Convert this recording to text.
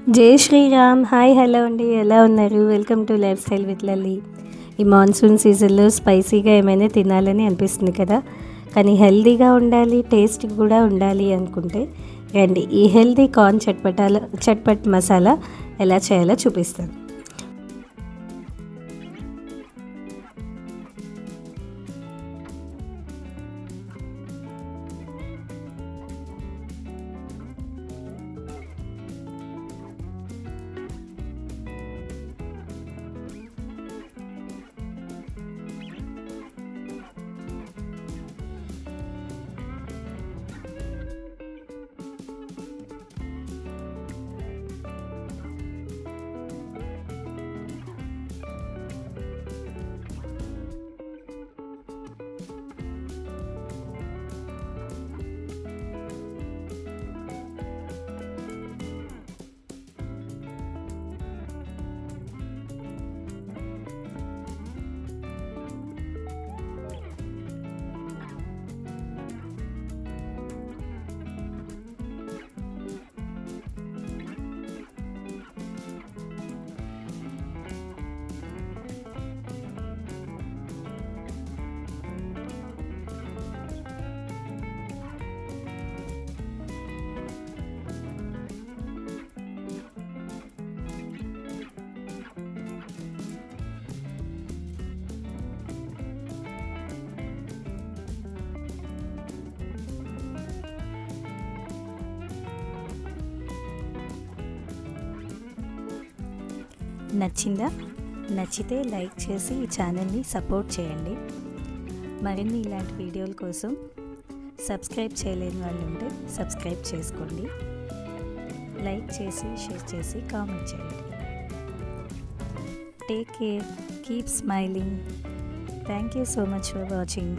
జై Sriram. Hi, hello అండి, ఎలా ఉన్నారు? Welcome to life style with Lalli. ఈ మాన్సూన్ సీజన్లో స్పైసీగా ఏమైనా తినాలని అనిపిస్తుంది కదా, కానీ హెల్తీగా ఉండాలి, టేస్ట్ కూడా ఉండాలి అనుకుంటే రండి, ఈ హెల్తీ కార్న్ చట్పట్ మసాలా ఎలా చేయాలో చూపిస్తాను. నచ్చిందా? నచ్చితే లైక్ చేసి ఈ ఛానల్ని సపోర్ట్ చేయండి. మరిన్ని ఇలాంటి వీడియోల కోసం సబ్స్క్రైబ్ చేయలేని వాళ్ళు ఉంటే సబ్స్క్రైబ్ చేసుకోండి. లైక్ చేసి, షేర్ చేసి, కామెంట్ చేయండి. Take care, keep smiling. Thank you so much for watching.